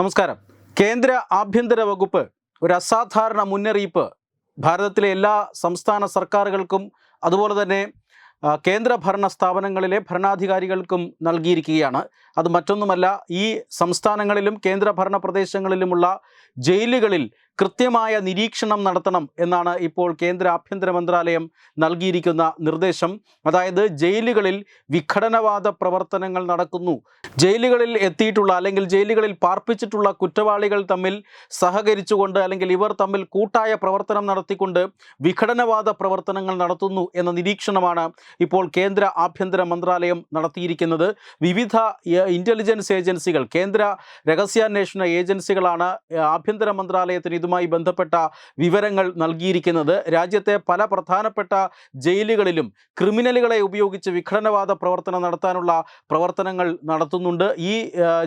നമസ്കാരം. കേന്ദ്ര ആഭ്യന്തര വകുപ്പ് ഒരു അസാധാരണ മുന്നറിയിപ്പ് ഭാരതത്തിലെ എല്ലാ സംസ്ഥാന സർക്കാരുകൾക്കും അതുപോലെ തന്നെ കേന്ദ്ര ഭരണ സ്ഥാപനങ്ങളിലെ ഭരണാധികാരികൾക്കും നൽകിയിരിക്കുകയാണ്. അത് മറ്റൊന്നുമല്ല, ഈ സംസ്ഥാനങ്ങളിലും കേന്ദ്രഭരണ പ്രദേശങ്ങളിലുമുള്ള ജയിലുകളിൽ കൃത്യമായ നിരീക്ഷണം നടത്തണം എന്നാണ് ഇപ്പോൾ കേന്ദ്ര ആഭ്യന്തര മന്ത്രാലയം നൽകിയിരിക്കുന്ന നിർദ്ദേശം. അതായത് ജയിലുകളിൽ വിഘടനവാദ പ്രവർത്തനങ്ങൾ നടക്കുന്നു, ജയിലുകളിൽ എത്തിയിട്ടുള്ള അല്ലെങ്കിൽ ജയിലുകളിൽ പാർപ്പിച്ചിട്ടുള്ള കുറ്റവാളികൾ തമ്മിൽ സഹകരിച്ചുകൊണ്ട് അല്ലെങ്കിൽ ഇവർ തമ്മിൽ കൂട്ടായ പ്രവർത്തനം നടത്തിക്കൊണ്ട് വിഘടനവാദ പ്രവർത്തനങ്ങൾ നടത്തുന്നു എന്ന നിരീക്ഷണമാണ് ഇപ്പോൾ കേന്ദ്ര ആഭ്യന്തര മന്ത്രാലയം നടത്തിയിരിക്കുന്നത്. വിവിധ ഇൻ്റലിജൻസ് ഏജൻസികൾ, കേന്ദ്ര രഹസ്യാന്വേഷണ ഏജൻസികളാണ് ആഭ്യന്തര മന്ത്രാലയത്തിന് ഇതുമായി ബന്ധപ്പെട്ട വിവരങ്ങൾ നൽകിയിരിക്കുന്നത്. രാജ്യത്തെ പല പ്രധാനപ്പെട്ട ജയിലുകളിലും ക്രിമിനലുകളെ ഉപയോഗിച്ച് വിഘടനവാദ പ്രവർത്തനം നടത്താനുള്ള പ്രവർത്തനങ്ങൾ നടത്തുന്നുണ്ട്. ഈ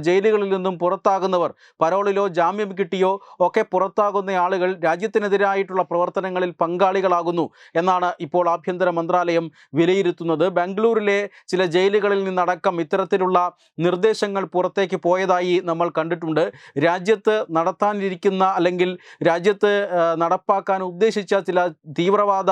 ജയിലുകളിൽ നിന്നും പുറത്താകുന്നവർ പരോളിലോ ജാമ്യം കിട്ടിയോ ഒക്കെ പുറത്താകുന്ന ആളുകൾ രാജ്യത്തിനെതിരായിട്ടുള്ള പ്രവർത്തനങ്ങളിൽ പങ്കാളികളാകുന്നു എന്നാണ് ഇപ്പോൾ ആഭ്യന്തര മന്ത്രാലയം വിലയിരുത്തുന്നത്. ബാംഗ്ലൂരിലെ ചില ജയിലുകളിൽ നിന്നടക്കം ഇത്തരത്തിലുള്ള നിർദ്ദേശങ്ങൾ പുറത്തേക്ക് പോയതായി നമ്മൾ കണ്ടിട്ടുണ്ട്. രാജ്യത്ത് നടത്താനിരിക്കുന്ന അല്ലെങ്കിൽ രാജ്യത്ത് നടപ്പാക്കാൻ ഉദ്ദേശിച്ച ചില തീവ്രവാദ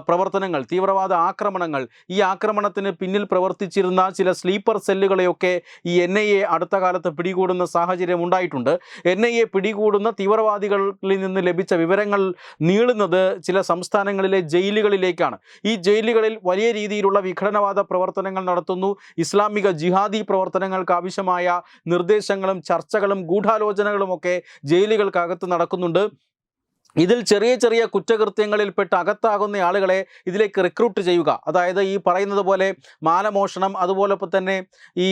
പ്രവർത്തനങ്ങൾ, തീവ്രവാദ ആക്രമണങ്ങൾ, ഈ ആക്രമണത്തിന് പിന്നിൽ പ്രവർത്തിച്ചിരുന്ന ചില സ്ലീപ്പർ സെല്ലുകളെയൊക്കെ ഈ NIA അടുത്ത കാലത്ത് പിടികൂടുന്ന സാഹചര്യം ഉണ്ടായിട്ടുണ്ട്. NIA പിടികൂടുന്ന തീവ്രവാദികളിൽ നിന്ന് ലഭിച്ച വിവരങ്ങൾ നീളുന്നത് ചില സംസ്ഥാനങ്ങളിലെ ജയിലുകളിലേക്കാണ്. ഈ ജയിലുകളിൽ വലിയ രീതിയിലുള്ള വിഘടനവാദ പ്രവർത്തനങ്ങൾ നടത്തുന്നു. ഇസ്ലാമിക ജിഹാദി പ്രവർത്തനങ്ങൾക്ക് ആവശ്യമായ നിർദ്ദേശങ്ങളും ചർച്ചകളും ഗൂഢാലോചനകളും ഒക്കെ ജയിലുകൾക്കകത്ത് നടക്കുന്നുണ്ട്. ഇതിൽ ചെറിയ ചെറിയ കുറ്റകൃത്യങ്ങളിൽപ്പെട്ട് അകത്താകുന്ന ആളുകളെ ഇതിലേക്ക് റിക്രൂട്ട് ചെയ്യുക, അതായത് ഈ പറയുന്നത് പോലെ മാനമോഷണം, അതുപോലെ തന്നെ ഈ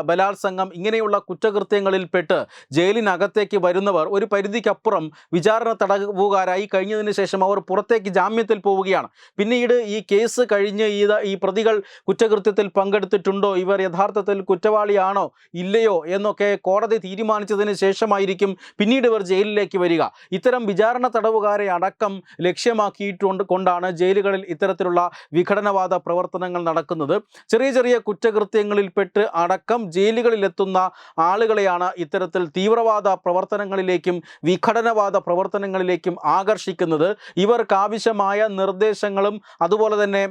ബലാത്സംഗം, ഇങ്ങനെയുള്ള കുറ്റകൃത്യങ്ങളിൽപ്പെട്ട് ജയിലിനകത്തേക്ക് വരുന്നവർ ഒരു പരിധിക്കപ്പുറം വിചാരണ തടവുകാരായി കഴിഞ്ഞതിന് ശേഷം അവർ പുറത്തേക്ക് ജാമ്യത്തിൽ പോവുകയാണ്. പിന്നീട് ഈ കേസ് കഴിഞ്ഞ് ഈ പ്രതികൾ കുറ്റകൃത്യത്തിൽ പങ്കെടുത്തിട്ടുണ്ടോ, ഇവർ യഥാർത്ഥത്തിൽ കുറ്റവാളിയാണോ ഇല്ലയോ എന്നൊക്കെ കോടതി തീരുമാനിച്ചതിന് ശേഷമായിരിക്കും പിന്നീട് ഇവർ ജയിലിലേക്ക് വരിക. ഇത്തരം വിചാരണ തടവുകാരെ അടക്കം കൊണ്ടാണ് ജയിലുകളിൽ ഇത്തരത്തിലുള്ള വിഘടനവാദ പ്രവർത്തനങ്ങൾ നടക്കുന്നത്. ചെറിയ ചെറിയ കുറ്റകൃത്യങ്ങളിൽപ്പെട്ട് അടക്കം ജയിലുകളിലെത്തുന്ന ആളുകളെയാണ് ഇത്തരത്തിൽ തീവ്രവാദ പ്രവർത്തനങ്ങളിലേക്കും വിഘടനവാദ പ്രവർത്തനങ്ങളിലേക്കും ആകർഷിക്കുന്നത്. ഇവർക്കാവശ്യമായ നിർദ്ദേശങ്ങളും അതുപോലെ തന്നെ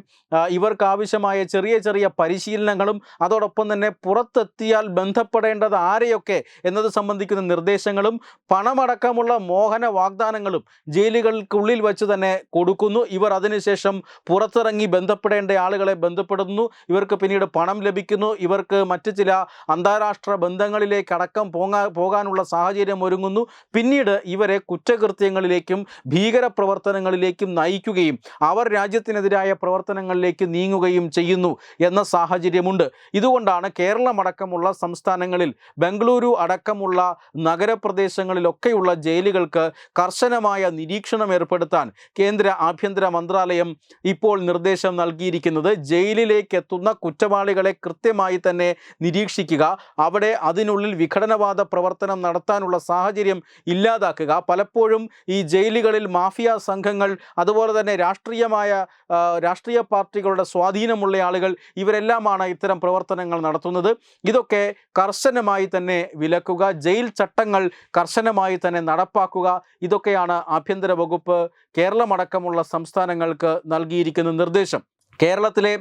ഇവർക്കാവശ്യമായ ചെറിയ ചെറിയ പരിശീലനങ്ങളും അതോടൊപ്പം തന്നെ പുറത്തെത്തിയാൽ ബന്ധപ്പെടേണ്ടത് ആരെയൊക്കെ എന്നത് സംബന്ധിക്കുന്ന നിർദ്ദേശങ്ങളും പണമടക്കമുള്ള മോഹന വാഗ്ദാനങ്ങളും ജയിലുകൾക്കുള്ളിൽ വെച്ച് തന്നെ കൊടുക്കുന്നു. ഇവർ അതിനുശേഷം പുറത്തിറങ്ങി ബന്ധപ്പെടേണ്ട ആളുകളെ ബന്ധപ്പെടുന്നു, ഇവർക്ക് പിന്നീട് പണം ലഭിക്കുന്നു, ഇവർക്ക് മറ്റ് ചില അന്താരാഷ്ട്ര ബന്ധങ്ങളിലേക്കടക്കം പോകാനുള്ള സാഹചര്യം ഒരുങ്ങുന്നു. പിന്നീട് ഇവരെ കുറ്റകൃത്യങ്ങളിലേക്കും ഭീകരപ്രവർത്തനങ്ങളിലേക്കും നയിക്കുകയും അവർ രാജ്യത്തിനെതിരായ പ്രവർത്തനങ്ങളിലേക്ക് നീങ്ങുകയും ചെയ്യുന്നു എന്ന സാഹചര്യമുണ്ട്. ഇതുകൊണ്ടാണ് കേരളമടക്കമുള്ള സംസ്ഥാനങ്ങളിൽ, ബംഗളൂരു അടക്കമുള്ള നഗരപ്രദേശങ്ങളിലൊക്കെയുള്ള ജയിലുകൾക്ക് കർശനമായ നിരീക്ഷണം ഏർപ്പെടുത്താൻ കേന്ദ്ര ആഭ്യന്തര മന്ത്രാലയം ഇപ്പോൾ നിർദ്ദേശം നൽകിയിരിക്കുന്നത്. ജയിലിലേക്ക് എത്തുന്ന കുറ്റവാളികളെ കൃത്യമായി തന്നെ നിരീക്ഷിക്കുക, അവിടെ അതിനുള്ളിൽ വിഘടനവാദ പ്രവർത്തനം നടത്താനുള്ള സാഹചര്യം ഇല്ലാതാക്കുക. പലപ്പോഴും ഈ ജയിലുകളിൽ മാഫിയ സംഘങ്ങൾ, അതുപോലെ തന്നെ രാഷ്ട്രീയ പാർട്ടികളുടെ സ്വാധീനമുള്ള ആളുകൾ, ഇവരെല്ലാമാണ് ഇത്തരം പ്രവർത്തനങ്ങൾ നടത്തുന്നത്. ഇതൊക്കെ കർശനമായി തന്നെ വിലക്കുക, ജയിൽ ചട്ടങ്ങൾ കർശനമായി തന്നെ നടപ്പാക്കുക. ഇതൊക്കെയാണ് ആഭ്യന്തര വകുപ്പ് കേരളമടക്കമുള്ള സംസ്ഥാനങ്ങൾക്ക് നൽകിയിരിക്കുന്ന നിർദ്ദേശം. കേരളത്തിലെ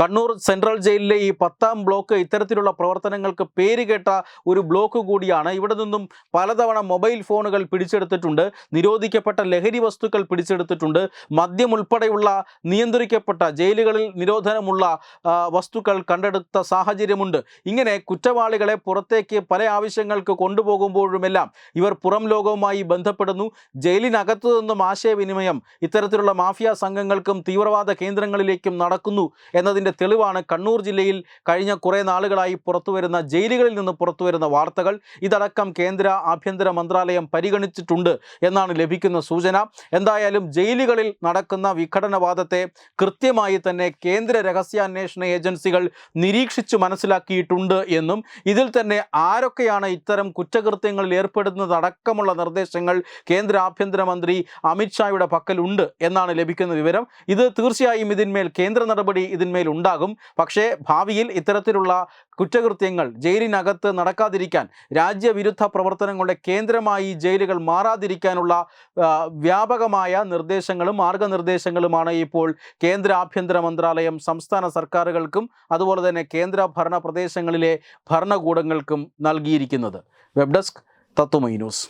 കണ്ണൂർ സെൻട്രൽ ജയിലിലെ ഈ 10ാം ബ്ലോക്ക് ഇത്തരത്തിലുള്ള പ്രവർത്തനങ്ങൾക്ക് പേരുകേട്ട ഒരു ബ്ലോക്ക് കൂടിയാണ്. ഇവിടെ നിന്നും പലതവണ മൊബൈൽ ഫോണുകൾ പിടിച്ചെടുത്തിട്ടുണ്ട്, നിരോധിക്കപ്പെട്ട ലഹരി വസ്തുക്കൾ പിടിച്ചെടുത്തിട്ടുണ്ട്, മദ്യം ഉൾപ്പെടെയുള്ള നിയന്ത്രിക്കപ്പെട്ട ജയിലുകളിൽ നിരോധനമുള്ള വസ്തുക്കൾ കണ്ടെടുത്ത സാഹചര്യമുണ്ട്. ഇങ്ങനെ കുറ്റവാളികളെ പുറത്തേക്ക് പല ആവശ്യങ്ങൾക്ക് കൊണ്ടുപോകുമ്പോഴുമെല്ലാം ഇവർ പുറം ലോകവുമായി ബന്ധപ്പെടുന്നു. ജയിലിനകത്തു നിന്നും ആശയവിനിമയം ഇത്തരത്തിലുള്ള മാഫിയ സംഘങ്ങൾക്കും തീവ്രവാദ കേന്ദ്രങ്ങളിലേക്കും നടക്കുന്നു എന്നതിൻ്റെ തെളിവാണ് കണ്ണൂർ ജില്ലയിൽ കഴിഞ്ഞ കുറേ നാളുകളായി പുറത്തുവരുന്ന ജയിലുകളിൽ നിന്ന് പുറത്തുവരുന്ന വാർത്തകൾ. ഇതടക്കം കേന്ദ്ര ആഭ്യന്തര മന്ത്രാലയം പരിഗണിച്ചിട്ടുണ്ട് എന്നാണ് ലഭിക്കുന്ന സൂചന. എന്തായാലും ജയിലുകളിൽ നടക്കുന്ന വിഘടനവാദത്തെ കൃത്യമായി തന്നെ കേന്ദ്ര രഹസ്യാന്വേഷണ ഏജൻസികൾ നിരീക്ഷിച്ചു മനസ്സിലാക്കിയിട്ടുണ്ട് എന്നും ഇതിൽ തന്നെ ആരൊക്കെയാണ് ഇത്തരം കുറ്റകൃത്യങ്ങളിൽ ഏർപ്പെടുന്നതടക്കമുള്ള നിർദ്ദേശങ്ങൾ കേന്ദ്ര ആഭ്യന്തരമന്ത്രി അമിത്ഷായുടെ പക്കലുണ്ട് എന്നാണ് ലഭിക്കുന്ന വിവരം. ഇത് തീർച്ചയായും ഇതിന്മേൽ കേന്ദ്ര നടപടി മേൽ ഉണ്ടാകും. പക്ഷേ ഭാവിയിൽ ഇത്തരത്തിലുള്ള കുറ്റകൃത്യങ്ങൾ ജയിലിനകത്ത് നടക്കാതിരിക്കാൻ, രാജ്യവിരുദ്ധ പ്രവർത്തനങ്ങളുടെ കേന്ദ്രമായി ജയിലുകൾ മാറാതിരിക്കാനുള്ള വ്യാപകമായ നിർദ്ദേശങ്ങളും മാർഗനിർദ്ദേശങ്ങളുമാണ് ഇപ്പോൾ കേന്ദ്ര ആഭ്യന്തര മന്ത്രാലയം സംസ്ഥാന സർക്കാരുകൾക്കും അതുപോലെ തന്നെ കേന്ദ്ര ഭരണ പ്രദേശങ്ങളിലെ ഭരണകൂടങ്ങൾക്കും നൽകിയിരിക്കുന്നത്. വെബ് ഡെസ്ക് തത്വമൈ ന്യൂസ്.